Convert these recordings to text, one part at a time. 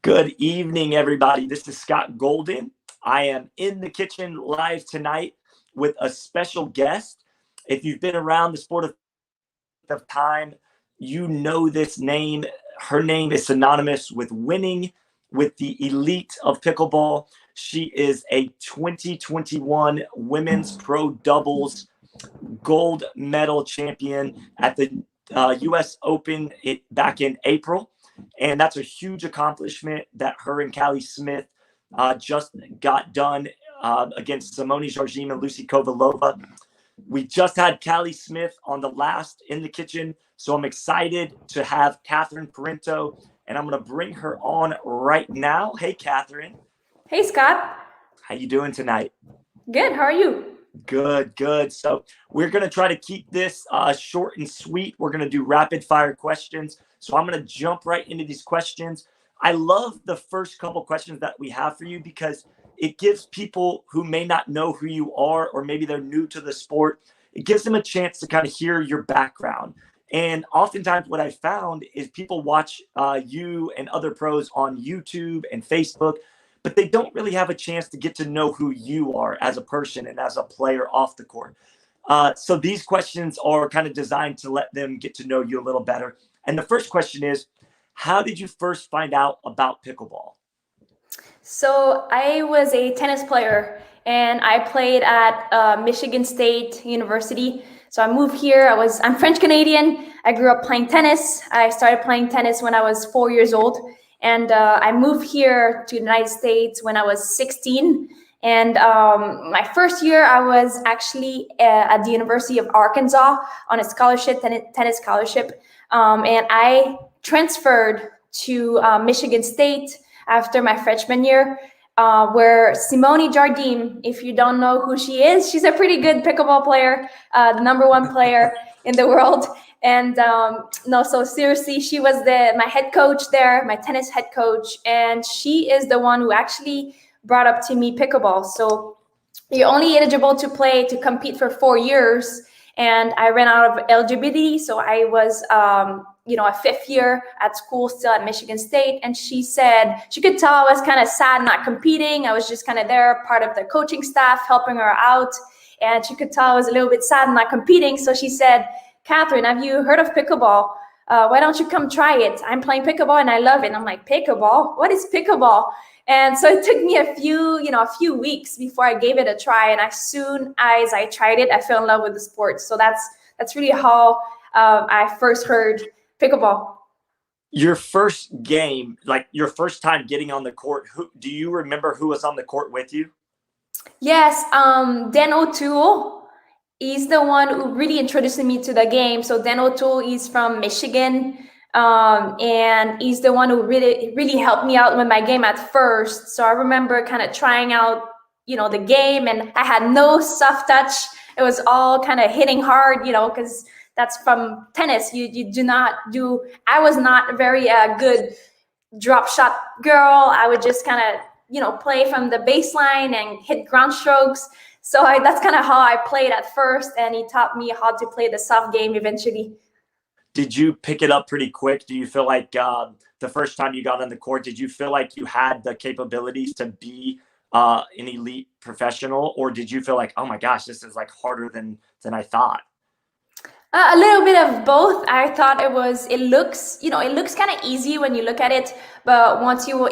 Good evening, everybody. This is Scott Golden. I am in the kitchen live tonight with a special guest. If you've been around the sport of time, you know this name. Her name is synonymous with winning with the elite of pickleball. She is a 2021 women's pro doubles gold medal champion at the U.S. Open back in April. And that's a huge accomplishment that her and Callie Smith just got done against Simone Jardim and Lucy Kovalova. We just had Callie Smith on the last in the kitchen, so I'm excited to have Catherine Parenteau, and I'm going to bring her on right now. Hey, Catherine. Hey, Scott. How you doing tonight? Good. How are you? Good, good. So we're going to try to keep this short and sweet. We're going to do rapid fire questions. So I'm going to jump right into these questions. I love the first couple questions that we have for you because it gives people who may not know who you are, or maybe they're new to the sport, it gives them a chance to kind of hear your background. And oftentimes what I found is people watch you and other pros on YouTube and Facebook, but they don't really have a chance to get to know who you are as a person and as a player off the court. So these questions are kind of designed to let them get to know you a little better. And the first question is, how did you first find out about pickleball? So I was a tennis player and I played at Michigan State University. So I moved here. I'm French Canadian. I grew up playing tennis. I started playing tennis when I was 4 years old. And I moved here to the United States when I was 16. And my first year, I was actually at the University of Arkansas on a scholarship, tennis scholarship. And I transferred to Michigan State after my freshman year, where Simone Jardim, if you don't know who she is, she's a pretty good pickleball player, the #1 player in the world. And no, so seriously, she was my head coach there, my tennis head coach, and she is the one who actually brought up to me pickleball. So you're only eligible to compete for 4 years, and I ran out of eligibility, so I was a fifth year at school still at Michigan State. And she said she could tell I was kind of sad not competing. I was just kind of there, part of the coaching staff, helping her out, and she could tell I was a little bit sad not competing. So she said, Catherine, have you heard of pickleball? Why don't you come try it? I'm playing pickleball and I love it. And I'm like, pickleball? What is pickleball? And so it took me a few weeks before I gave it a try. And as soon as I tried it, I fell in love with the sport. So that's really how I first heard pickleball. Your first game, like your first time getting on the court, do you remember who was on the court with you? Yes, Dan O'Toole. He's the one who really introduced me to the game. So Dan O'Toole is from Michigan, and he's the one who really helped me out with my game at first. So I remember kind of trying out, the game, and I had no soft touch. It was all kind of hitting hard, because that's from tennis. You do not do. I was not a very good drop shot girl. I would just kind of play from the baseline and hit ground strokes. So that's kind of how I played at first, and he taught me how to play the soft game eventually. Did you pick it up pretty quick? Do you feel like the first time you got on the court, did you feel like you had the capabilities to be an elite professional, or did you feel like, oh my gosh, this is like harder than I thought? A little bit of both. I thought it looks kind of easy when you look at it, but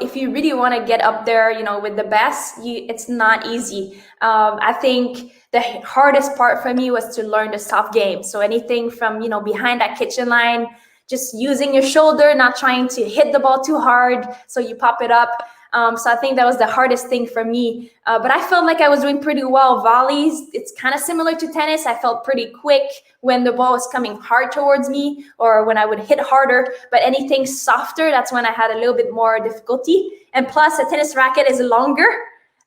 if you really want to get up there, with the best, it's not easy. I think the hardest part for me was to learn the soft game. So anything from, behind that kitchen line, just using your shoulder, not trying to hit the ball too hard so you pop it up. So I think that was the hardest thing for me. But I felt like I was doing pretty well. Volleys, it's kind of similar to tennis. I felt pretty quick when the ball was coming hard towards me or when I would hit harder. But anything softer, that's when I had a little bit more difficulty. And plus, a tennis racket is longer.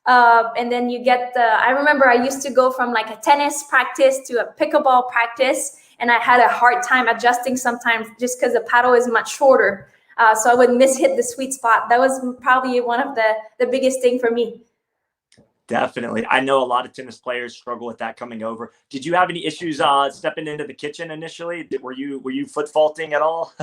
And then you get I remember I used to go from like a tennis practice to a pickleball practice. And I had a hard time adjusting sometimes just because the paddle is much shorter. So I would hit the sweet spot. That was probably one of the biggest thing for me. Definitely. I know a lot of tennis players struggle with that coming over. Did you have any issues stepping into the kitchen initially? Were you foot faulting at all?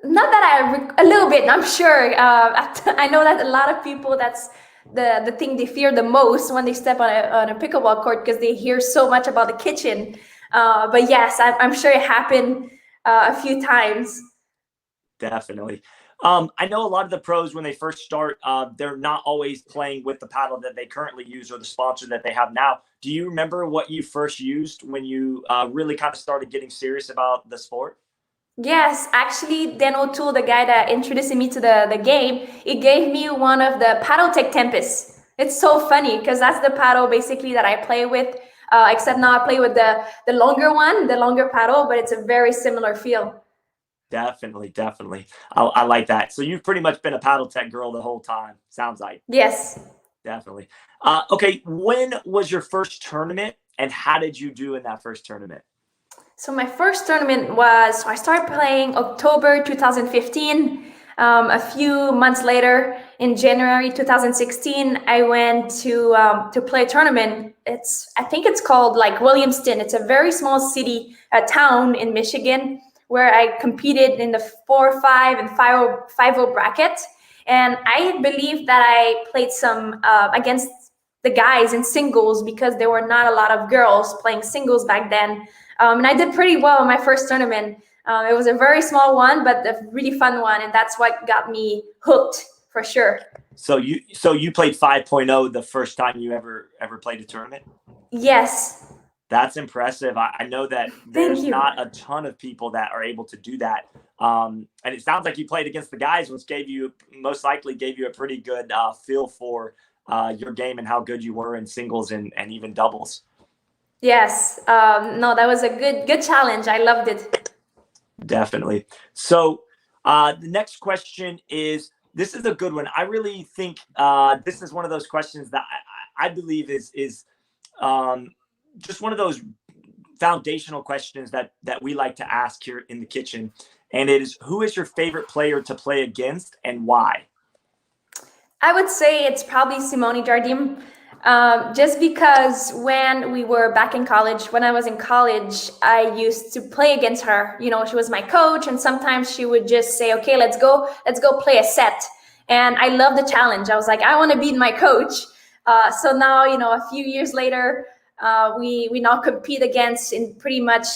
Not that a little bit, I'm sure. I know that a lot of people, that's the thing they fear the most when they step on a pickleball court, because they hear so much about the kitchen. But yes, I'm sure it happened a few times. Definitely. I know a lot of the pros, when they first start, they're not always playing with the paddle that they currently use or the sponsor that they have now. Do you remember what you first used when you really kind of started getting serious about the sport? Yes, actually, Dan O'Toole, the guy that introduced me to the game, he gave me one of the Paddle Tech Tempest. It's so funny because that's the paddle basically that I play with, except now I play with the longer one, the longer paddle, but it's a very similar feel. Definitely, definitely. I like that. So you've pretty much been a paddle tech girl the whole time. Sounds like. Yes. Definitely. Okay, when was your first tournament, and how did you do in that first tournament? So my first tournament was, I started playing October 2015. A few months later, in January 2016, I went to play a tournament. I think it's called like Williamston. It's a very small city, a town in Michigan, where I competed in the 4-5 and 5-0 bracket. And I believe that I played some against the guys in singles, because there were not a lot of girls playing singles back then. And I did pretty well in my first tournament. It was a very small one, but a really fun one, and that's what got me hooked for sure. So you played 5.0 the first time you ever played a tournament? Yes. That's impressive. I know that Thank there's you. not a ton of people that are able to do that. And it sounds like you played against the guys, which most likely gave you a pretty good feel for your game and how good you were in singles and even doubles. Yes. No, that was a good challenge. I loved it. Definitely. So the next question is, this is a good one. I really think this is one of those questions that I believe is um, just one of those foundational questions that we like to ask here in the kitchen. And it is, who is your favorite player to play against and why? I would say it's probably Simone Jardim. Just because when we were back in college, when I was in college, I used to play against her. You know, she was my coach, and sometimes she would just say, "Okay, let's go play a set." And I love the challenge. I was like, I want to beat my coach. So now, you know, a few years later, we now compete against in pretty much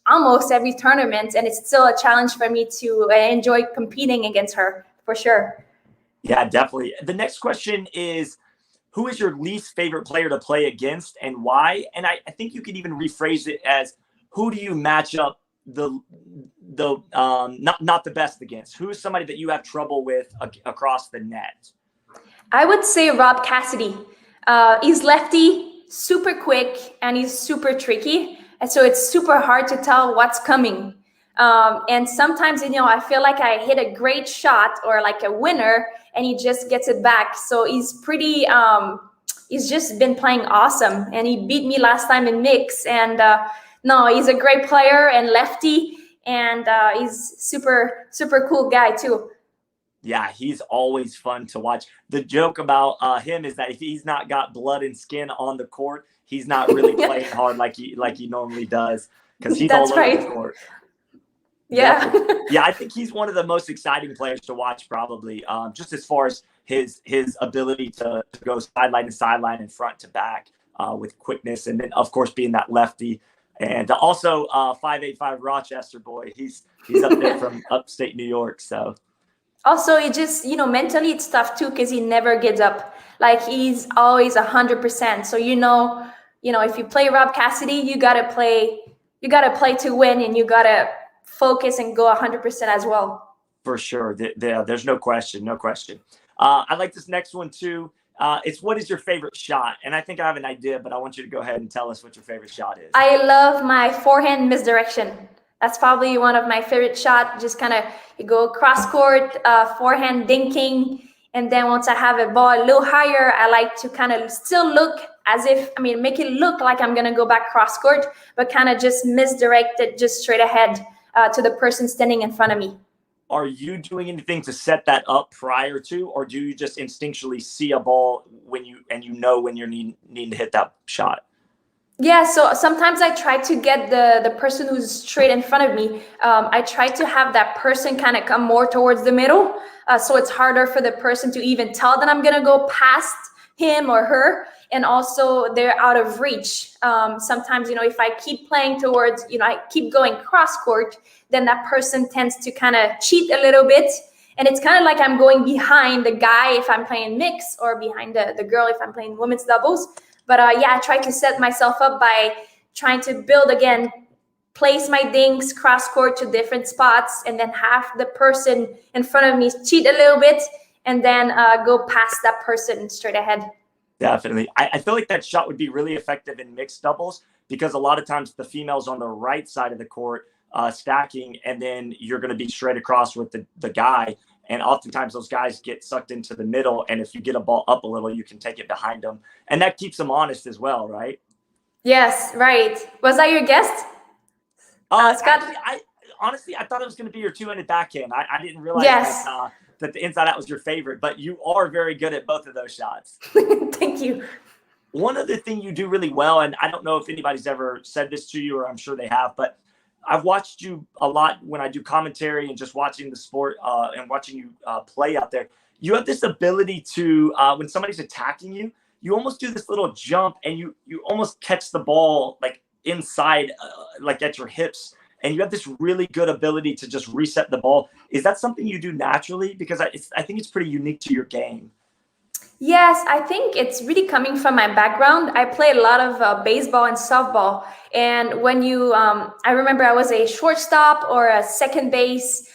almost every tournament, and it's still a challenge for me to enjoy competing against her for sure. Yeah, definitely. The next question is, who is your least favorite player to play against and why? And I think you could even rephrase it as, who do you match up not the best against? Who is somebody that you have trouble with across the net? I would say Rob Cassidy. He's lefty, super quick, and he's super tricky. And so it's super hard to tell what's coming. And sometimes, you know, I feel like I hit a great shot or like a winner, and he just gets it back. So he's just been playing awesome. And he beat me last time in mix. And no, he's a great player and lefty. And he's super cool guy too. Yeah, he's always fun to watch. The joke about him is that if he's not got blood and skin on the court, he's not really playing hard like he normally does, because he's all That's over the right. court. Yeah. Definitely. Yeah, I think he's one of the most exciting players to watch, probably, just as far as his ability to go sideline to sideline and front to back with quickness, and then of course being that lefty, and also 585 Rochester boy. He's up there from upstate New York, so. Also, it just, you know, mentally it's tough too, because he never gives up. Like he's always 100%. So if you play Rob Cassidy, you gotta play to win, and you gotta focus and go 100% as well. For sure. There's no question. No question. I like this next one too. It's, what is your favorite shot? And I think I have an idea, but I want you to go ahead and tell us what your favorite shot is. I love my forehand misdirection. That's probably one of my favorite shot. Just kind of, you go cross court, forehand dinking, and then once I have a ball a little higher, I like to kind of still look as if, I mean, make it look like I'm gonna go back cross court, but kind of just misdirect it just straight ahead to the person standing in front of me. Are you doing anything to set that up prior to, or do you just instinctually see a ball when you know when you're needing to hit that shot? Yeah, so sometimes I try to get the person who's straight in front of me. I try to have that person kind of come more towards the middle, so it's harder for the person to even tell that I'm gonna go past him or her, and also they're out of reach. Sometimes, if I keep playing towards, I keep going cross court, then that person tends to kind of cheat a little bit, and it's kind of like I'm going behind the guy if I'm playing mix, or behind the girl if I'm playing women's doubles. But yeah, I try to set myself up by trying to build again, place my dinks cross court to different spots, and then have the person in front of me cheat a little bit, and then go past that person straight ahead. Definitely. I feel like that shot would be really effective in mixed doubles because a lot of times the female's on the right side of the court stacking, and then you're going to be straight across with the guy. And oftentimes those guys get sucked into the middle. And if you get a ball up a little, you can take it behind them. And that keeps them honest as well, right? Yes, right. Was that your guest, Scott? Actually, I thought it was going to be your two-handed backhand. I didn't realize Yes. that the inside out was your favorite, but you are very good at both of those shots. Thank you. One other thing you do really well, and I don't know if anybody's ever said this to you, or I'm sure they have, but I've watched you a lot when I do commentary and just watching the sport and watching you play out there. You have this ability to, when somebody's attacking you, you almost do this little jump and you almost catch the ball like inside, like at your hips. And you have this really good ability to just reset the ball. Is that something you do naturally? Because I think it's pretty unique to your game. Yes, I think it's really coming from my background. I played a lot of baseball and softball. And when I remember I was a shortstop or a second base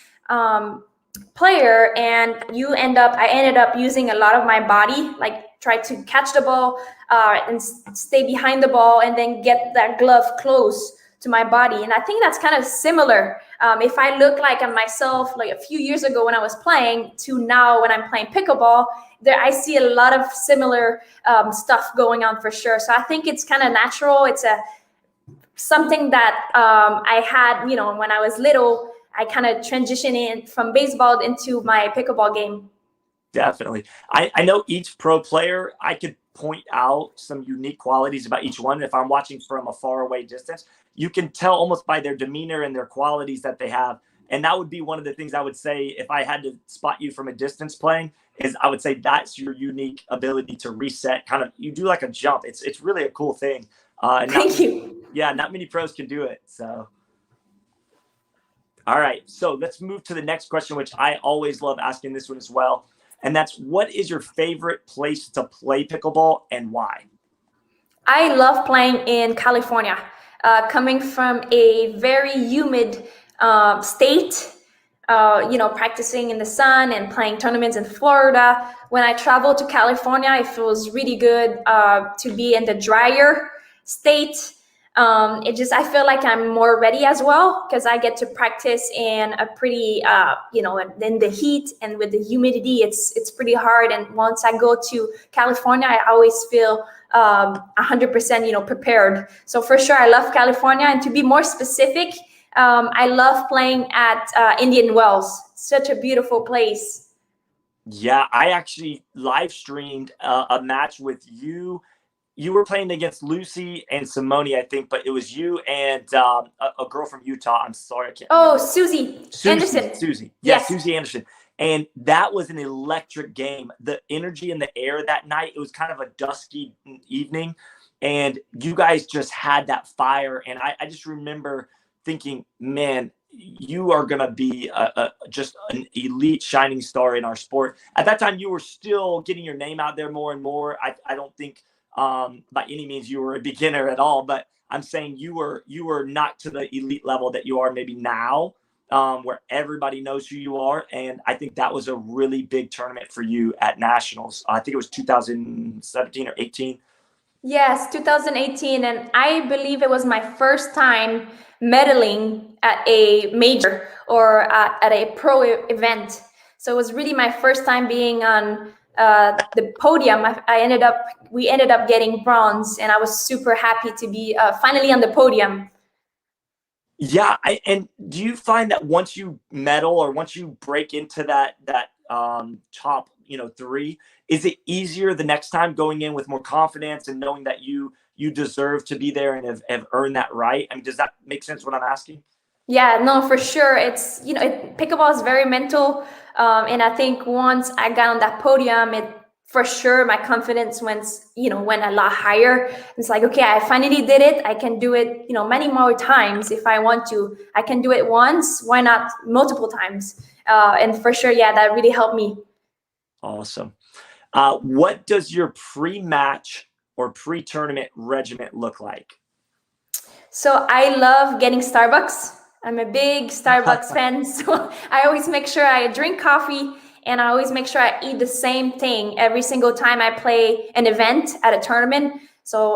player, and I ended up using a lot of my body, like try to catch the ball and stay behind the ball, and then get that glove close to my body. And I think that's kind of similar. If I look like at myself, like a few years ago when I was playing to now when I'm playing pickleball, there I see a lot of similar stuff going on for sure. So I think it's kind of natural. It's something that I had, when I was little. I kind of transitioned in from baseball into my pickleball game. Definitely. I know each pro player, I could point out some unique qualities about each one. If I'm watching from a far away distance, you can tell almost by their demeanor and their qualities that they have. And that would be one of the things I would say if I had to spot you from a distance playing, is I would say that's your unique ability to reset. Kind of, you do like a jump. It's really a cool thing. Thank you. Yeah, not many pros can do it. So, all right. So let's move to the next question, which I always love asking this one as well. And that's, what is your favorite place to play pickleball and why? I love playing in California. Coming from a very humid state, practicing in the sun and playing tournaments in Florida. When I travel to California, it feels really good to be in the drier state. I feel like I'm more ready as well because I get to practice in a pretty, in the heat and with the humidity, it's pretty hard. And once I go to California, I always feel 100%, prepared. So for sure, I love California. And to be more specific, I love playing at Indian Wells. Such a beautiful place. Yeah, I actually live streamed a match with you. You were playing against Lucy and Simone, I think, but it was you and a girl from Utah. I'm sorry, I can't remember. Susie Anderson. Susie. Yes. Susie Anderson. And that was an electric game. The energy in the air that night, it was kind of a dusky evening. And you guys just had that fire. And I just remember thinking, man, you are going to be just an elite shining star in our sport. At that time, you were still getting your name out there more and more. I don't think by any means you were a beginner at all, but I'm saying you were not to the elite level that you are maybe now, where everybody knows who you are. And I think that was a really big tournament for you at Nationals. I think it was 2017 or 18. Yes, 2018. And I believe it was my first time medaling at a major or at a pro event. So it was really my first time being on the podium. We ended up getting bronze, and I was super happy to be finally on the podium. Yeah, and do you find that once you medal or once you break into that top, three, is it easier the next time going in with more confidence and knowing that you you deserve to be there and have earned that right? I mean, does that make sense what I'm asking? Yeah, no, for sure. It's, pickleball is very mental. And I think once I got on that podium, it for sure my confidence went a lot higher. It's like, okay, I finally did it. I can do it, many more times if I want to. I can do it once. Why not multiple times? And for sure, yeah, that really helped me. Awesome. What does your pre-match or pre-tournament regiment look like? So I love getting Starbucks. I'm a big Starbucks fan. So I always make sure I drink coffee, and I always make sure I eat the same thing every single time I play an event at a tournament. So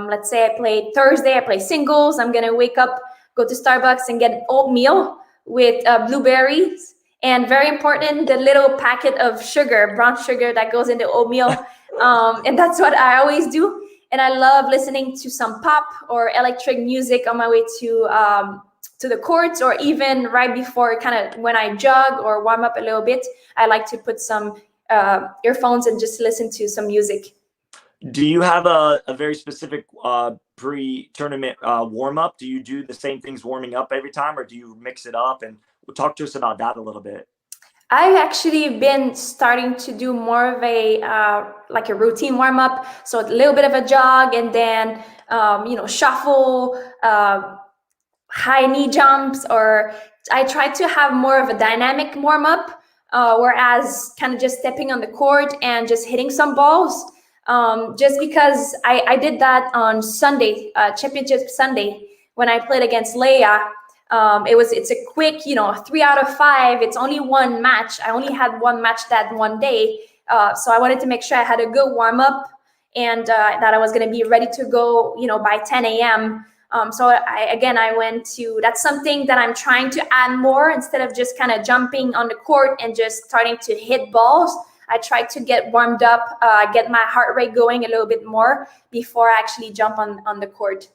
let's say I play Thursday, I play singles. I'm going to wake up, go to Starbucks and get oatmeal with blueberries. And very important, the little packet of sugar, brown sugar that goes into oatmeal. And that's what I always do. And I love listening to some pop or electric music on my way to the courts, or even right before, kind of when I jog or warm up a little bit. I like to put some earphones and just listen to some music. Do you have a very specific pre-tournament warm-up? Do you do the same things warming up every time, or do you mix it up? And talk to us about that a little bit. I've actually been starting to do more of like a routine warm up. So a little bit of a jog, and then shuffle, high knee jumps, or I try to have more of a dynamic warm up, whereas kind of just stepping on the court and just hitting some balls. Just because I did that on Sunday, Championship Sunday, when I played against Leia. It's a quick, 3 out of 5. It's only one match. I only had one match that one day. So I wanted to make sure I had a good warm up, and that I was going to be ready to go, by 10 a.m. So I went to, that's something that I'm trying to add more. Instead of just kind of jumping on the court and just starting to hit balls, I try to get warmed up, get my heart rate going a little bit more before I actually jump on the court.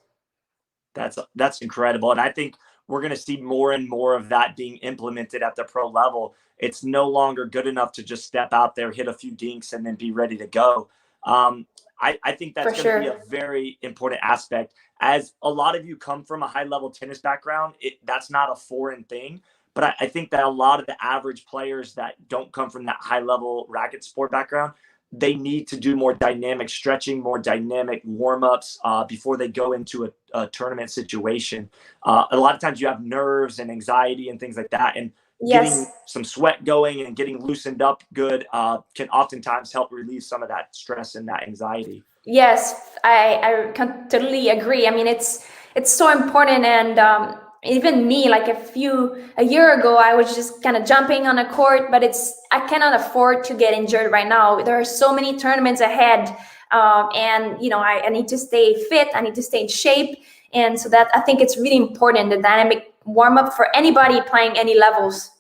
That's incredible. And I think we're going to see more and more of that being implemented at the pro level. It's no longer good enough to just step out there, hit a few dinks, and then be ready to go. I think that's going to be a very important aspect. As a lot of you come from a high-level tennis background, that's not a foreign thing. But I think that a lot of the average players that don't come from that high-level racket sport background, they need to do more dynamic stretching, more dynamic warm-ups before they go into a tournament situation. A lot of times you have nerves and anxiety and things like that. And getting some sweat going and getting loosened up good can oftentimes help relieve some of that stress and that anxiety. Yes, I totally agree. I mean, it's so important. And even me, like a year ago, I was just kind of jumping on a court, but I cannot afford to get injured right now. There are so many tournaments ahead, and I need to stay fit. I need to stay in shape, and so that I think it's really important, the dynamic warm up for anybody playing any levels.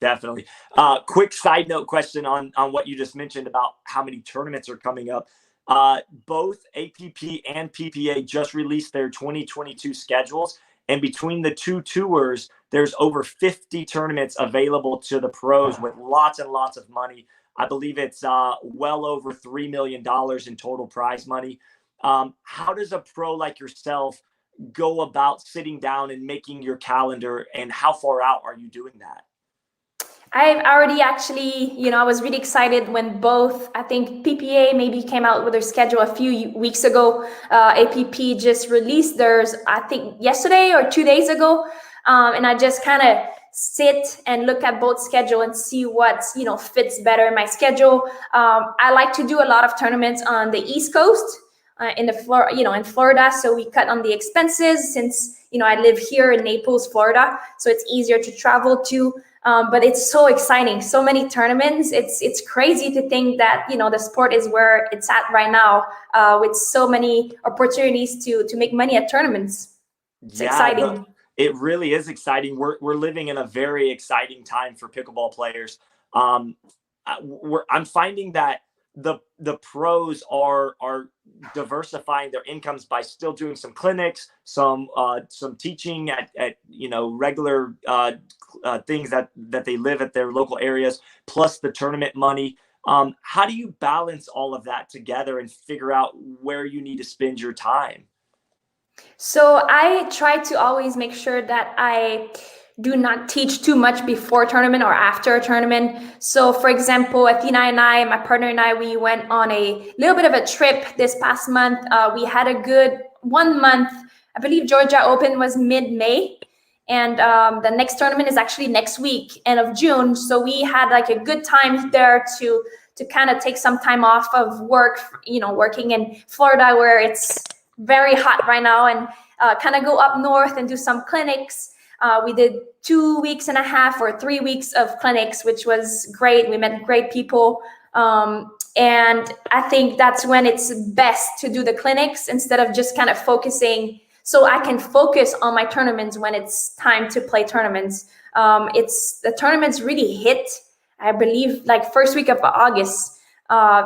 Definitely. Quick side note question on what you just mentioned about how many tournaments are coming up. Both APP and PPA just released their 2022 schedules. And between the two tours, there's over 50 tournaments available to the pros with lots and lots of money. I believe it's well over $3 million in total prize money. How does a pro like yourself go about sitting down and making your calendar, and how far out are you doing that? I've already actually, I was really excited when both, I think PPA maybe came out with their schedule a few weeks ago. APP just released theirs, I think yesterday or 2 days ago. And I just kind of sit and look at both schedule and see what, fits better in my schedule. I like to do a lot of tournaments on the East Coast. In Florida, so we cut on the expenses since I live here in Naples, Florida, so it's easier to travel to. But it's so exciting, so many tournaments. It's crazy to think that the sport is where it's at right now, with so many opportunities to make money at tournaments. It's exciting. No, it really is exciting. We're living in a very exciting time for pickleball players. I'm finding that the pros are diversifying their incomes by still doing some clinics, some teaching at regular things that they live at their local areas, plus the tournament money. How do you balance all of that together and figure out where you need to spend your time? So I try to always make sure that I do not teach too much before a tournament or after a tournament. So for example, Athena and I, my partner and I, we went on a little bit of a trip this past month. We had a good 1 month. I believe Georgia Open was mid-May. And the next tournament is actually next week, end of June. So we had like a good time there to kind of take some time off of work, working in Florida where it's very hot right now, and kind of go up north and do some clinics. We did 2.5 weeks or 3 weeks of clinics, which was great. We met great people. And I think that's when it's best to do the clinics instead of just kind of focusing, so I can focus on my tournaments when it's time to play tournaments. The tournaments really hit, I believe, like first week of August,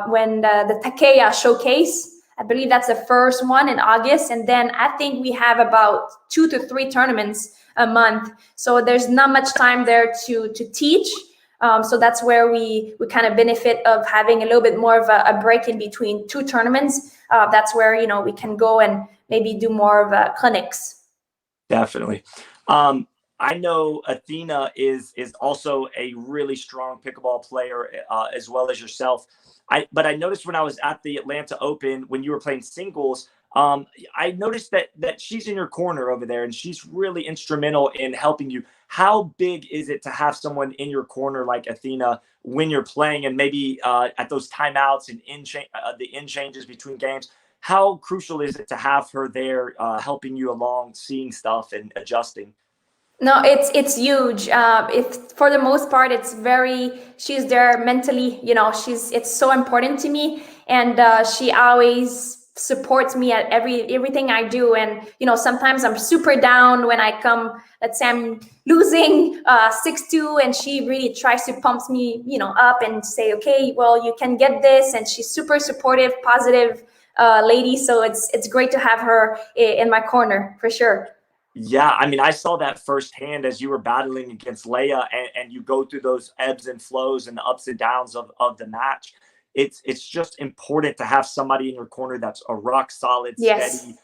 when the Takeya showcase. I believe that's the first one in August. And then I think we have about 2 to 3 tournaments a month. So there's not much time there to teach. So that's where we kind of benefit of having a little bit more of a break in between 2 tournaments. That's where, we can go and maybe do more of clinics. Definitely. I know Athena is also a really strong pickleball player, as well as yourself. But I noticed when I was at the Atlanta Open, when you were playing singles, I noticed that she's in your corner over there, and she's really instrumental in helping you. How big is it to have someone in your corner like Athena when you're playing, and maybe at those timeouts and the in changes between games? How crucial is it to have her there, helping you along, seeing stuff and adjusting? No, it's huge. For the most part, she's there mentally, it's so important to me. And she always supports me at everything I do. And, sometimes I'm super down when I come, let's say I'm losing 6-2, and she really tries to pump me, up and say, okay, well, you can get this. And she's super supportive, positive lady. So it's great to have her in my corner for sure. Yeah, I mean, I saw that firsthand as you were battling against Leia, and you go through those ebbs and flows and the ups and downs of the match. It's just important to have somebody in your corner that's a rock solid, Yes. steady,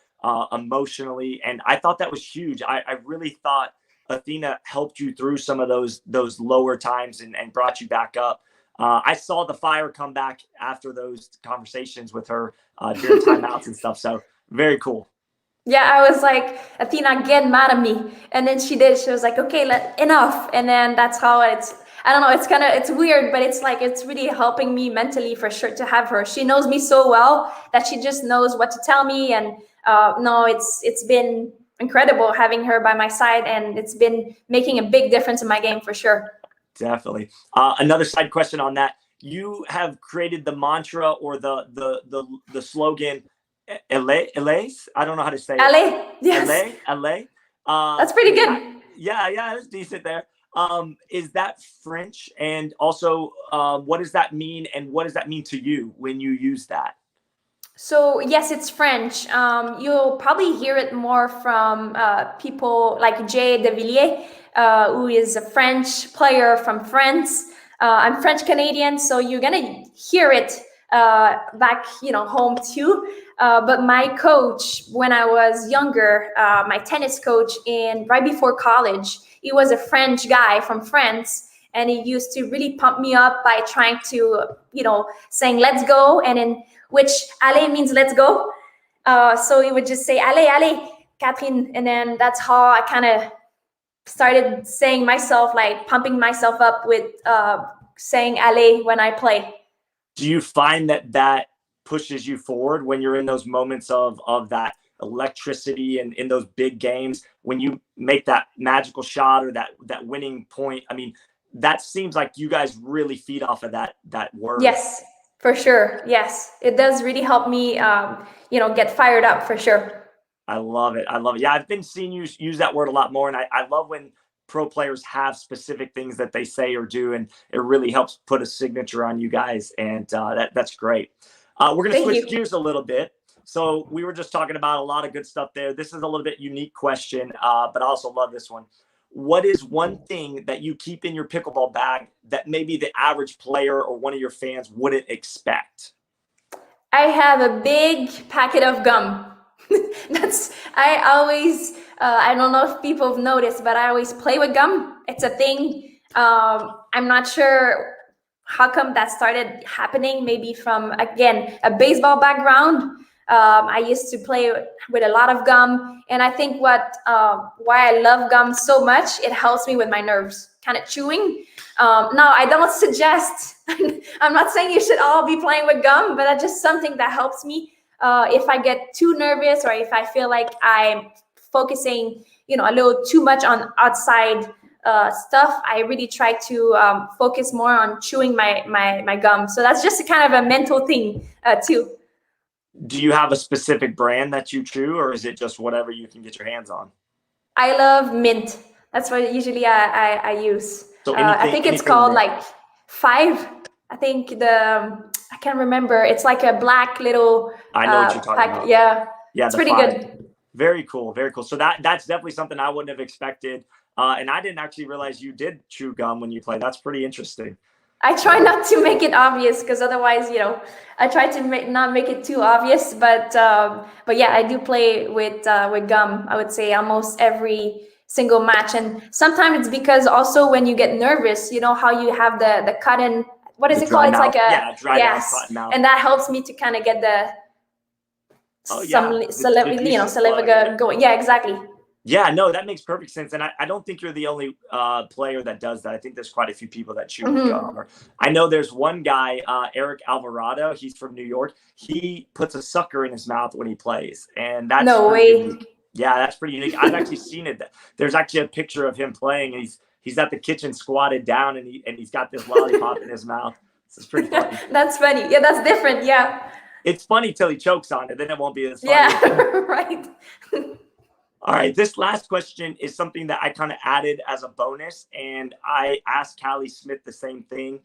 emotionally. And I thought that was huge. I really thought Athena helped you through some of those lower times and brought you back up. I saw the fire come back after those conversations with her during timeouts and stuff. So very cool. Yeah, I was like, Athena, get mad at me. And then she did. She was like, okay, enough. And then that's how I don't know, it's weird, but it's like, it's really helping me mentally for sure to have her. She knows me so well that she just knows what to tell me. And no, it's been incredible having her by my side. And it's been making a big difference in my game for sure. Definitely. Another side question on that. You have created the mantra or the slogan, LA. I don't know how to say it. Ale, yes. LA. That's pretty good. Yeah, it's decent there. Is that French? And also, what does that mean? And what does that mean to you when you use that? So yes, it's French. You'll probably hear it more from people like Jay De Villiers, who is a French player from France. I'm French Canadian, so you're gonna hear it back, home too. But my coach, when I was younger, my tennis coach right before college, he was a French guy from France. And he used to really pump me up by trying to, saying, let's go. And in which allez means let's go. So he would just say, allez, Catherine. And then that's how I kind of started saying myself, like pumping myself up with saying allez when I play. Do you find that pushes you forward when you're in those moments of that electricity and in those big games, when you make that magical shot or that winning point? I mean, that seems like you guys really feed off of that word. Yes, for sure. Yes, it does really help me, get fired up for sure. I love it. Yeah, I've been seeing you use that word a lot more, and I love when pro players have specific things that they say or do, and it really helps put a signature on you guys, and that's great. We're going to switch gears a little bit. So we were just talking about a lot of good stuff there. This is a little bit unique question, but I also love this one. what is one thing that you keep in your pickleball bag that maybe the average player or one of your fans wouldn't expect? I have a big packet of gum. I always, I don't know if people have noticed, but I always play with gum. It's a thing. I'm not sure how come that started happening, maybe from, again, a baseball background. I used to play with a lot of gum. And I think why I love gum so much, it helps me with my nerves, kind of chewing. Now, I don't suggest, I'm not saying you should all be playing with gum, but that's just something that helps me. If I get too nervous or if I feel like I'm focusing, a little too much on outside stuff, I really try to focus more on chewing my gum. So that's just a kind of a mental thing too. Do you have a specific brand that you chew, or is it just whatever you can get your hands on? I love mint. That's what usually I use. So I think it's called like 5. I think I can't remember. It's like a black little I know what you're talking about. Yeah, yeah, it's pretty 5. good. Very cool, very cool. So that's definitely something I wouldn't have expected. And I didn't actually realize you did chew gum when you play. That's pretty interesting. I try not to make it obvious because otherwise, I try to not make it too obvious. But yeah, I do play with gum. I would say almost every single match, and sometimes it's because also when you get nervous, how you have the cotton. What is it called? It's like a dry mouth, cotton mouth, and that helps me to kind of get the saliva going. Yeah, exactly. Yeah, no, that makes perfect sense. And I don't think you're the only player that does that. I think there's quite a few people that chew gum. I know there's one guy, Eric Alvarado. He's from New York. He puts a sucker in his mouth when he plays. And that's no way. Unique. Yeah, that's pretty unique. I've actually seen it. There's actually a picture of him playing, and he's at the kitchen squatted down, and he's got this lollipop in his mouth. This is pretty funny. That's funny. Yeah, that's different. Yeah. It's funny till he chokes on it. Then it won't be as funny. Yeah, right. All right, this last question is something that I kind of added as a bonus, and I asked Callie Smith the same thing.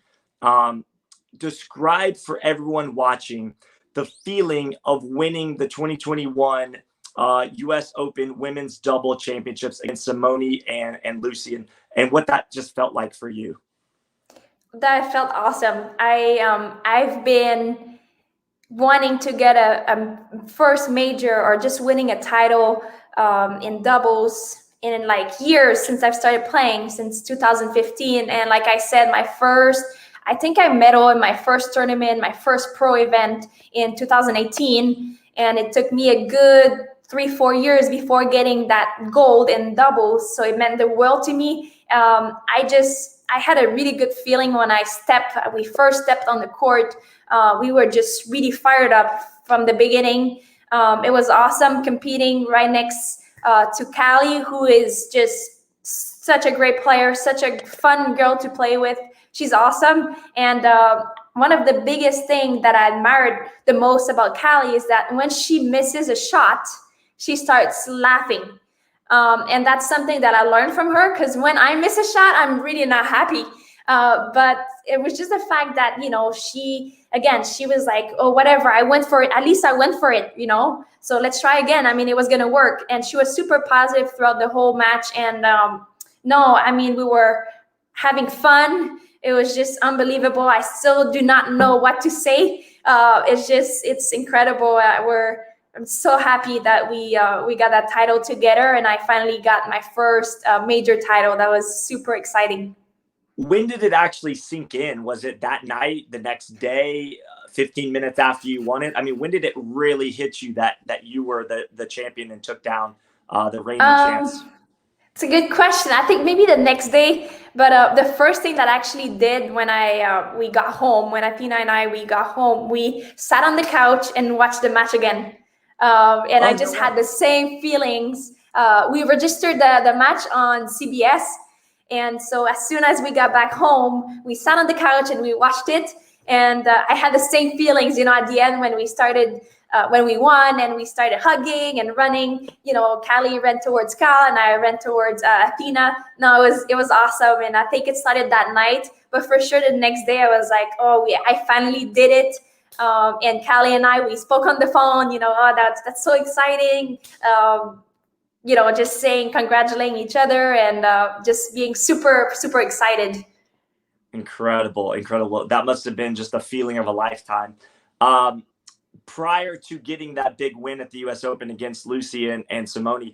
Describe for everyone watching the feeling of winning the 2021 U.S. Open Women's Double Championships against Simone and Lucy, and what that just felt like for you. That felt awesome. I've been wanting to get a first major or just winning a title in doubles in like years since I've started playing, since 2015. And like I said, I think I medaled in my first tournament, my first pro event in 2018. And it took me a good 3-4 years before getting that gold in doubles. So it meant the world to me. I had a really good feeling when we first stepped on the court. We were just really fired up from the beginning. It was awesome competing right next to Callie, who is just such a great player, such a fun girl to play with. She's awesome. And one of the biggest things that I admired the most about Callie is that when she misses a shot, she starts laughing. And that's something that I learned from her, because when I miss a shot, I'm really not happy. But it was just the fact that, she was like, oh, whatever, I went for it. At least I went for it, so let's try again. It was going to work. And she was super positive throughout the whole match. And we were having fun. It was just unbelievable. I still do not know what to say. It's incredible. I'm so happy that we got that title together, and I finally got my first major title. That was super exciting. When did it actually sink in? Was it that night, the next day, 15 minutes after you won it? When did it really hit you that you were the champion and took down the reigning champs? It's a good question. I think maybe the next day, but the first thing that I actually did when we got home, when Athena and we got home, we sat on the couch and watched the match again. I just had the same feelings. We registered the match on CBS. And so as soon as we got back home, we sat on the couch and we watched it. And I had the same feelings, at the end when we won and we started hugging and running. Callie ran towards Cal and I ran towards Athena. No, it was awesome. And I think it started that night. But for sure, the next day I was like, I finally did it. And Callie and we spoke on the phone, that's so exciting. just saying, congratulating each other, and just being super, super excited. Incredible. That must have been just a feeling of a lifetime. Prior to getting that big win at the U.S. Open against Lucy and Simone,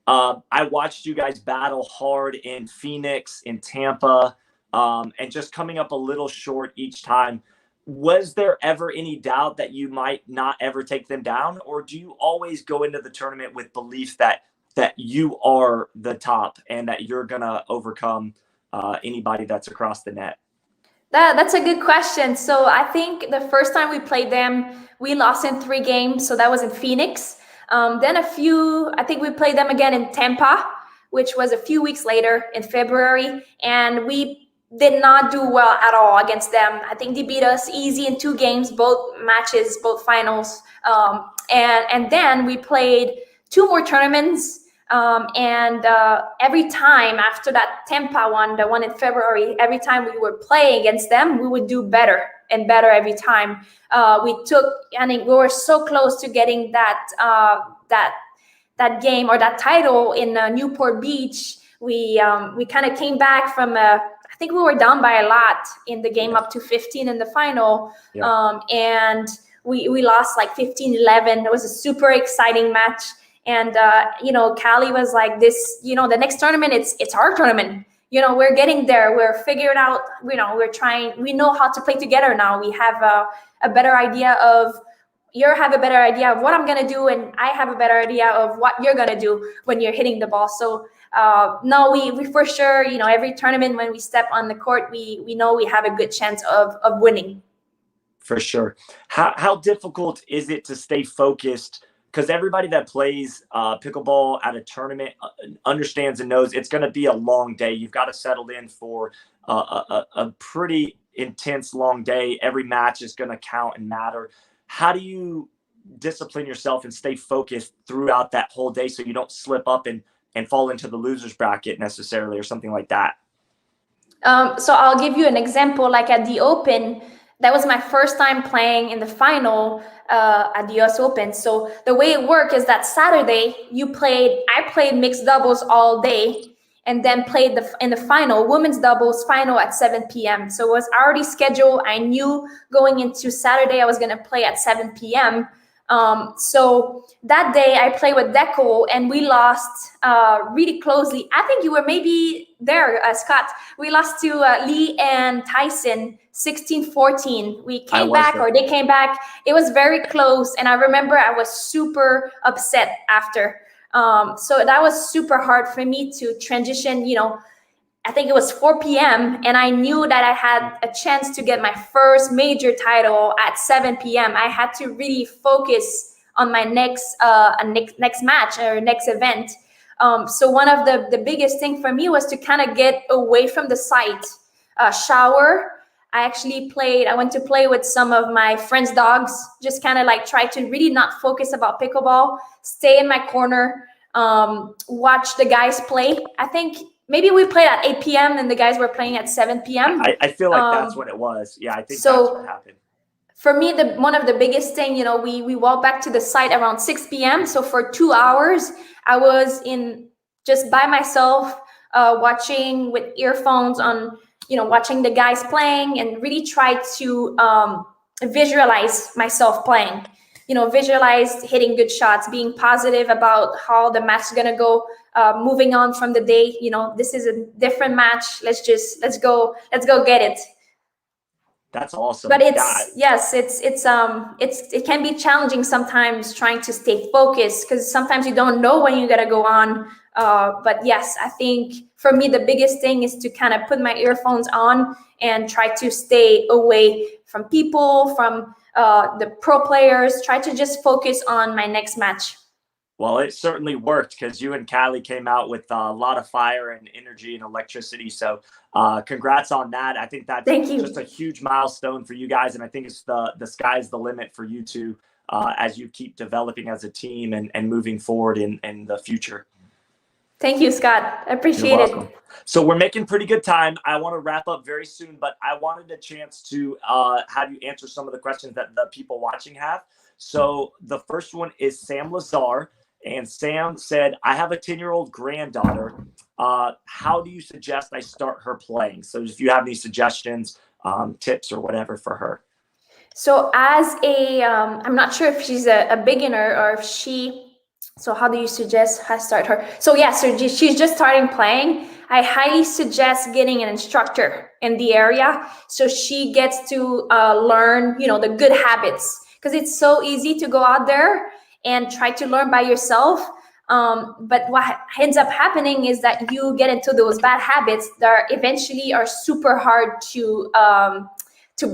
I watched you guys battle hard in Phoenix, in Tampa, and just coming up a little short each time. Was there ever any doubt that you might not ever take them down, or do you always go into the tournament with belief that you are the top and that you're gonna overcome anybody that's across the net? That's a good question. So I think the first time we played them, we lost in 3 games. So that was in Phoenix. Then I think we played them again in Tampa, which was a few weeks later in February. And we did not do well at all against them. I think they beat us easy in 2 games, both matches, both finals. And then we played 2 more tournaments. Every time after that Tampa one, the one in February, every time we were playing against them, we would do better and better every time. We were so close to getting that game or that title in Newport Beach. We kind of came back from I think we were down by a lot in the game, up to 15 in the final. Yeah. And we lost like 15-11. It was a super exciting match. And, Callie was like this, the next tournament, it's our tournament. We're getting there. We're figured out, we know how to play together now. We have a better idea of, you have a better idea of what I'm going to do. And I have a better idea of what you're going to do when you're hitting the ball. So, no, we for sure, every tournament when we step on the court, we know we have a good chance of winning. For sure. How difficult is it to stay focused? Because everybody that plays pickleball at a tournament understands and knows it's going to be a long day. You've got to settle in for a pretty intense long day. Every match is going to count and matter. How do you discipline yourself and stay focused throughout that whole day so you don't slip up and fall into the loser's bracket necessarily or something like that? So I'll give you an example. Like at the Open, that was my first time playing in the final at the US Open. So the way it worked is that Saturday I played mixed doubles all day and then played in the final, women's doubles final at 7 p.m. So it was already scheduled. I knew going into Saturday I was going to play at 7 p.m. So that day I played with Deco and we lost really closely. I think you were maybe there, Scott. We lost to Lee and Tyson 16-14. We came back, or they came back. It was very close. And I remember I was super upset after. So that was super hard for me to transition, I think it was 4 p.m. and I knew that I had a chance to get my first major title at 7 p.m. I had to really focus on my next match or next event. So one of the biggest thing for me was to kind of get away from the site, shower. I went to play with some of my friends' dogs, just kind of like try to really not focus about pickleball, stay in my corner, watch the guys play. I think maybe we played at 8 p.m. and the guys were playing at 7 p.m. I feel like that's what it was. Yeah, I think that's what happened. For me, one of the biggest thing, we walked back to the site around 6 p.m. So for 2 hours, I was just by myself, watching with earphones on, watching the guys playing and really try to visualize myself playing. Visualize hitting good shots, being positive about how the match is going to go, moving on from the day. This is a different match. Let's go get it. That's awesome. But it can be challenging sometimes trying to stay focused because sometimes you don't know when you're going to go on. But yes, I think for me, the biggest thing is to kind of put my earphones on and try to stay away from people, from the pro players, try to just focus on my next match. Well, it certainly worked because you and Callie came out with a lot of fire and energy and electricity. So congrats on that. I think that's just a huge milestone for you guys. And I think it's the sky's the limit for you two as you keep developing as a team and moving forward in the future. Thank you, Scott. I appreciate it. So we're making pretty good time. I want to wrap up very soon, but I wanted a chance to have you answer some of the questions that the people watching have. So the first one is Sam Lazar. And Sam said, I have a 10-year-old granddaughter. How do you suggest I start her playing? So if you have any suggestions, tips or whatever for her. So as I'm not sure if she's a beginner or if so how do you suggest I start her? So yeah, so she's just starting playing. I highly suggest getting an instructor in the area so she gets to learn, the good habits, because it's so easy to go out there and try to learn by yourself. But what ends up happening is that you get into those bad habits that eventually are super hard to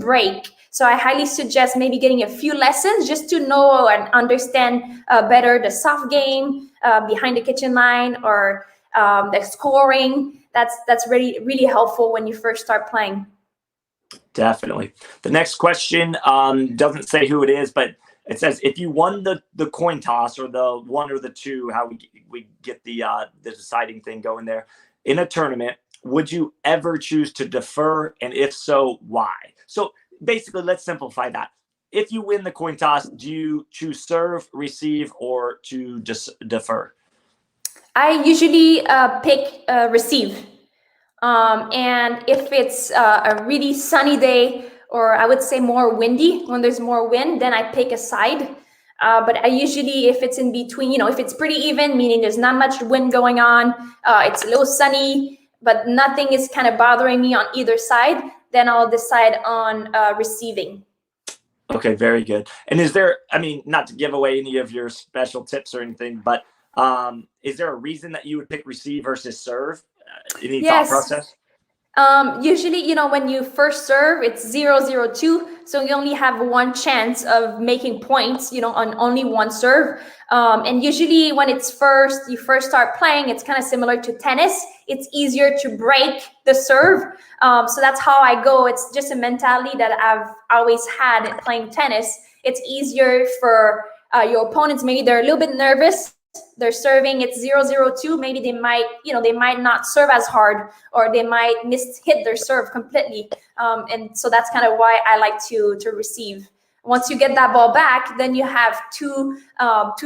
break. So I highly suggest maybe getting a few lessons just to know and understand better the soft game behind the kitchen line, or the scoring. That's really, really helpful when you first start playing. Definitely. The next question doesn't say who it is, but it says, if you won the coin toss, or the one or the two, how we get the deciding thing going there in a tournament, would you ever choose to defer? And if so, why? So basically, let's simplify that. If you win the coin toss, do you choose serve, receive, or to just defer? I usually pick receive. And if it's a really sunny day, or I would say more windy, when there's more wind, then I pick a side. But I usually, if it's in between, if it's pretty even, meaning there's not much wind going on, it's a little sunny, but nothing is kind of bothering me on either side, then I'll decide on receiving. Okay, very good. And is there, not to give away any of your special tips or anything, but is there a reason that you would pick receive versus serve? Any thought process? Usually, when you first serve, it's 0-0-2. So you only have one chance of making points, on only one serve. And usually when you first start playing, it's kind of similar to tennis. It's easier to break the serve. So that's how I go. It's just a mentality that I've always had playing tennis. It's easier for your opponents. Maybe they're a little bit nervous. They're serving, it's 0-0-2. Maybe they might not serve as hard, or they might hit their serve completely. And so that's kind of why I like to receive. Once you get that ball back, then you have two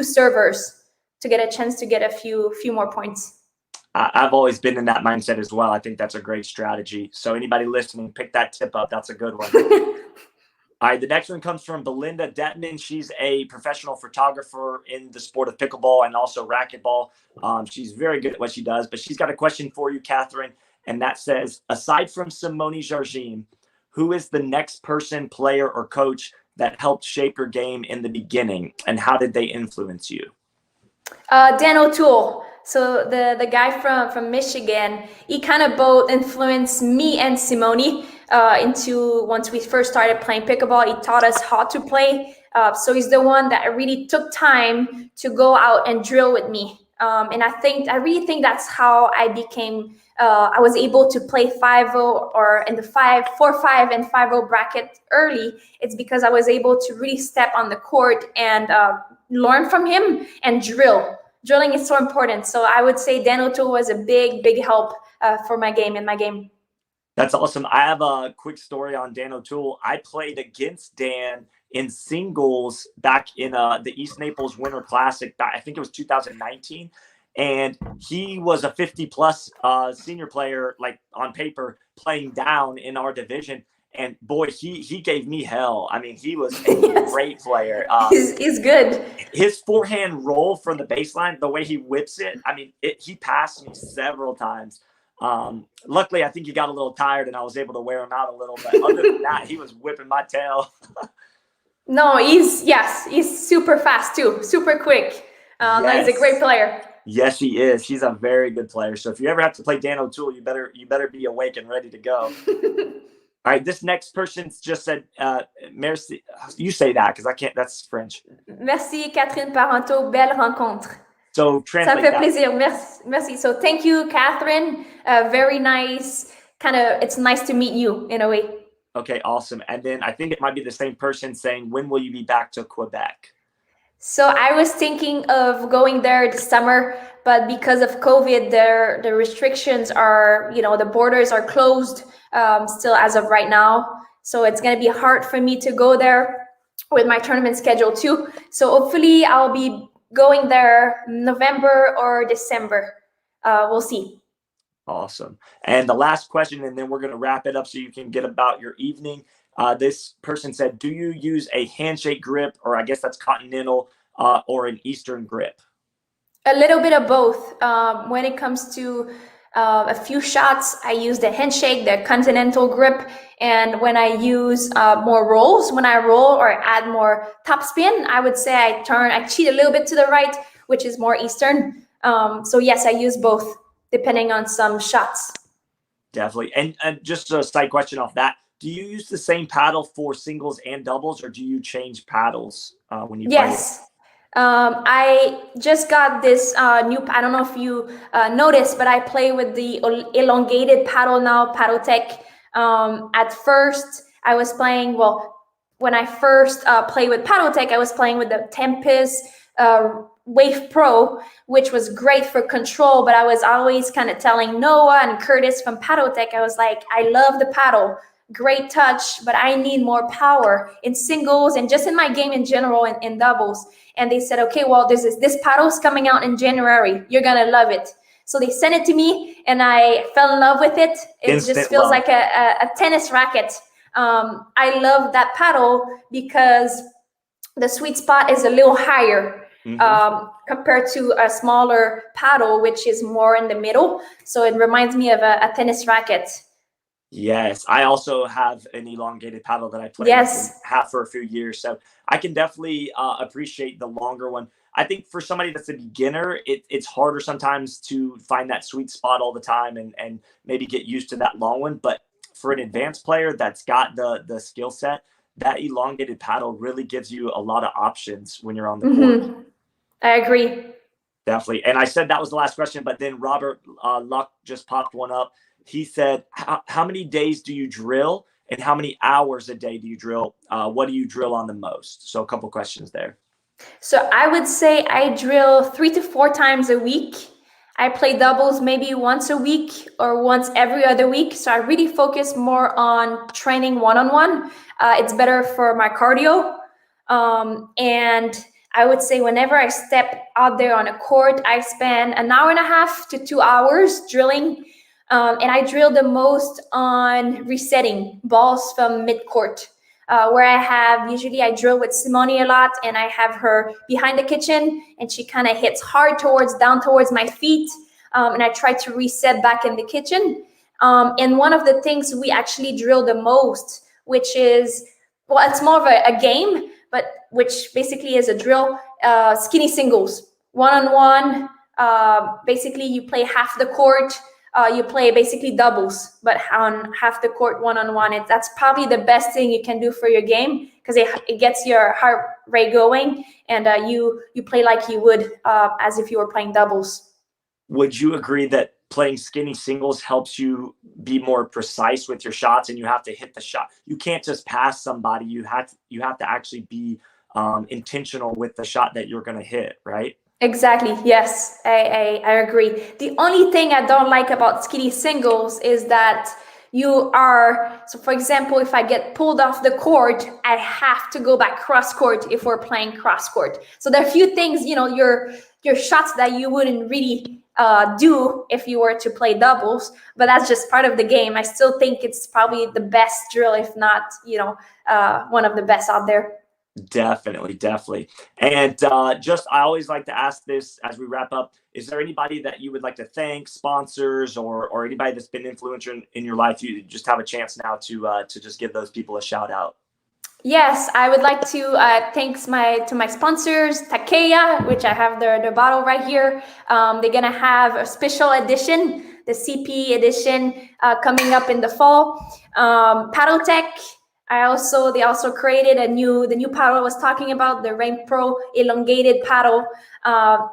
servers to get a chance to get a few more points. I've always been in that mindset as well. I think that's a great strategy. So anybody listening, pick that tip up. That's a good one. All right, the next one comes from Belinda Detman. She's a professional photographer in the sport of pickleball and also racquetball. She's very good at what she does, but she's got a question for you, Catherine, and that says, aside from Simone Jardim, who is the next person, player, or coach that helped shape your game in the beginning, and how did they influence you? Dan O'Toole. So the guy from Michigan, he kind of both influenced me and Simone into, once we first started playing pickleball, he taught us how to play. So he's the one that really took time to go out and drill with me. And I really think that's how I became, I was able to play 5-0, or in the 4-5 and 5-0 bracket early. It's because I was able to really step on the court and learn from him and drill. Drilling is so important. So I would say Dan O'Toole was a big help for my game. That's awesome. I have a quick story on Dan O'Toole. I played against Dan in singles back in the East Naples Winter Classic. I think it was 2019. And he was a 50-plus senior player, like on paper, playing down in our division. And boy, he gave me hell. He was a great player. He's good. His forehand roll from the baseline, the way he whips it, he passed me several times. Luckily, I think he got a little tired and I was able to wear him out a little. But other than that, he was whipping my tail. No, he's super fast too, super quick. Yes. He's a great player. Yes, he is. He's a very good player. So if you ever have to play Dan O'Toole, you better be awake and ready to go. All right, this next person's just said, merci. You say that because I can't. That's French. Merci, Catherine Parenteau. Belle rencontre. So translate that. Ça fait plaisir. Merci. So thank you, Catherine. Very nice. It's nice to meet you in a way. Okay, awesome. And then I think it might be the same person saying, when will you be back to Quebec? So I was thinking of going there this summer, but because of COVID, the restrictions are, the borders are closed still as of right now. So it's going to be hard for me to go there with my tournament schedule too. So hopefully I'll be going there November or December. We'll see. Awesome. And the last question, and then we're going to wrap it up so you can get about your evening. This person said, do you use a handshake grip, or I guess that's continental, or an Eastern grip? A little bit of both. When it comes to a few shots, I use the handshake, the continental grip. And when I use more rolls, when I roll or add more topspin, I would say I cheat a little bit to the right, which is more Eastern. So yes, I use both depending on some shots. Definitely. And just a side question off that, do you use the same paddle for singles and doubles, or do you change paddles when you play? Yes. I just got this new, I don't know if you noticed, but I play with the elongated paddle now, Paddletech. At first, I was playing, when I first played with Paddletech, I was playing with the Tempest Wave Pro, which was great for control, but I was always kind of telling Noah and Curtis from Paddletech, I was like, I love the paddle. Great touch, but I need more power in singles and just in my game in general and in doubles. And they said, okay, well, this paddle's coming out in January. You're going to love it. So they sent it to me and I fell in love with it. It just feels like a tennis racket. I love that paddle because the sweet spot is a little higher compared to a smaller paddle, which is more in the middle. So it reminds me of a tennis racket. Yes, I also have an elongated paddle that I played with and have for a few years. So I can definitely appreciate the longer one. I think for somebody that's a beginner, it's harder sometimes to find that sweet spot all the time and maybe get used to that long one. But for an advanced player that's got the skill set, that elongated paddle really gives you a lot of options when you're on the court. I agree. Definitely. And I said that was the last question, but then Robert Luck just popped one up. He said, how many days do you drill and how many hours a day do you drill? What do you drill on the most? So a couple questions there. So I would say I drill 3 to 4 times a week. I play doubles maybe once a week or once every other week. So I really focus more on training one-on-one. It's better for my cardio. And I would say whenever I step out there on a court, I spend an hour and a half to 2 hours drilling. And I drill the most on resetting balls from mid-court, where usually I drill with Simone a lot, and I have her behind the kitchen, and she kind of hits hard down towards my feet, and I try to reset back in the kitchen. And one of the things we actually drill the most, which is, it's more of a game, but which basically is a drill, skinny singles, one-on-one. Basically, you play half the court. You play basically doubles, but on half the court, one-on-one. That's probably the best thing you can do for your game because it gets your heart rate going, and you play like you would as if you were playing doubles. Would you agree that playing skinny singles helps you be more precise with your shots, and you have to hit the shot? You can't just pass somebody. You have to actually be intentional with the shot that you're going to hit, right? Exactly. Yes, I agree. The only thing I don't like about skinny singles is that so for example, if I get pulled off the court, I have to go back cross court if we're playing cross court. So there are a few things, your shots that you wouldn't really do if you were to play doubles, but that's just part of the game. I still think it's probably the best drill, if not, one of the best out there. Definitely. And I always like to ask this as we wrap up. Is there anybody that you would like to thank, sponsors, or anybody that's been influential in your life? You just have a chance now to just give those people a shout out. Yes, I would like to thanks to my sponsors, Takeya, which I have their bottle right here. They're gonna have a special edition, the CP edition, coming up in the fall. Paddletech. They also created the new paddle I was talking about, the Rain Pro elongated paddle.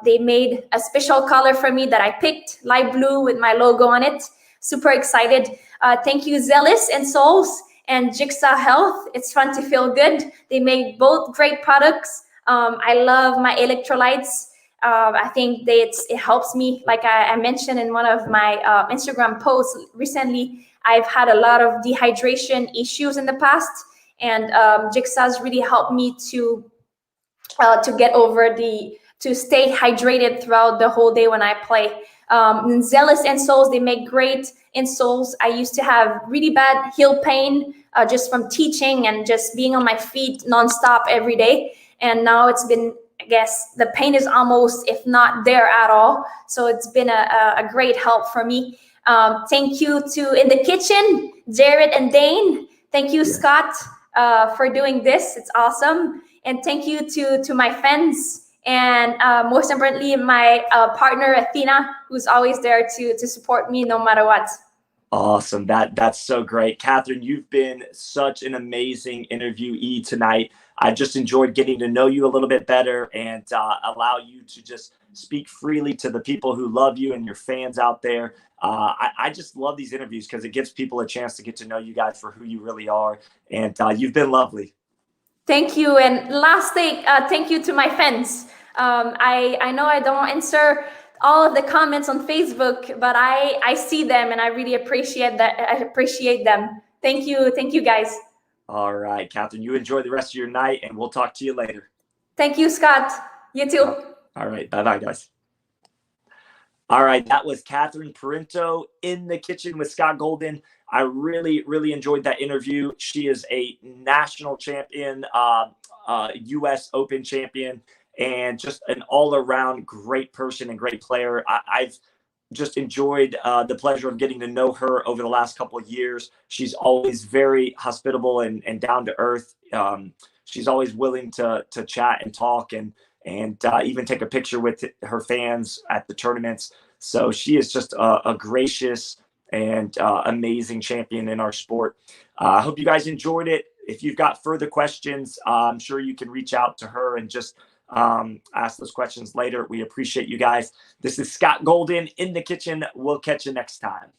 They made a special color for me that I picked, light blue with my logo on it. Super excited. Thank you, Zealous and Souls and Jigsaw Health. It's fun to feel good. They make both great products. I love my electrolytes. I think it helps me. Like I mentioned in one of my Instagram posts recently, I've had a lot of dehydration issues in the past, and Jigsaw's really helped me to get over to stay hydrated throughout the whole day when I play. Zealous insoles, they make great insoles. I used to have really bad heel pain just from teaching and just being on my feet nonstop every day. And now it's been, I guess, the pain is almost, if not there at all. So it's been a great help for me. Thank you to In the Kitchen, Jared and Dane. Thank you, Scott, for doing this. It's awesome. And thank you to my friends. And most importantly, my partner, Athena, who's always there to support me no matter what. Awesome. That's so great. Catherine, you've been such an amazing interviewee tonight. I just enjoyed getting to know you a little bit better and allow you to just speak freely to the people who love you and your fans out there. I just love these interviews because it gives people a chance to get to know you guys for who you really are. And you've been lovely. Thank you. And last thing, thank you to my fans. I know I don't answer all of the comments on Facebook, but I see them and I really appreciate that. I appreciate them. Thank you guys. All right, Catherine, you enjoy the rest of your night and we'll talk to you later. Thank you, Scott. You too. All right. Bye-bye, guys. All right, that was Catherine Parenteau in the kitchen with Scott Golden. I really, really enjoyed that interview. She is a national champion, U.S. Open champion, and just an all-around great person and great player. I've just enjoyed the pleasure of getting to know her over the last couple of years. She's always very hospitable and down to earth. She's always willing to chat and talk and even take a picture with her fans at the tournaments. So she is just a gracious and amazing champion in our sport. I hope you guys enjoyed it. If you've got further questions, I'm sure you can reach out to her and just ask those questions later. We appreciate you guys. This is Scott Golden in the kitchen. We'll catch you next time.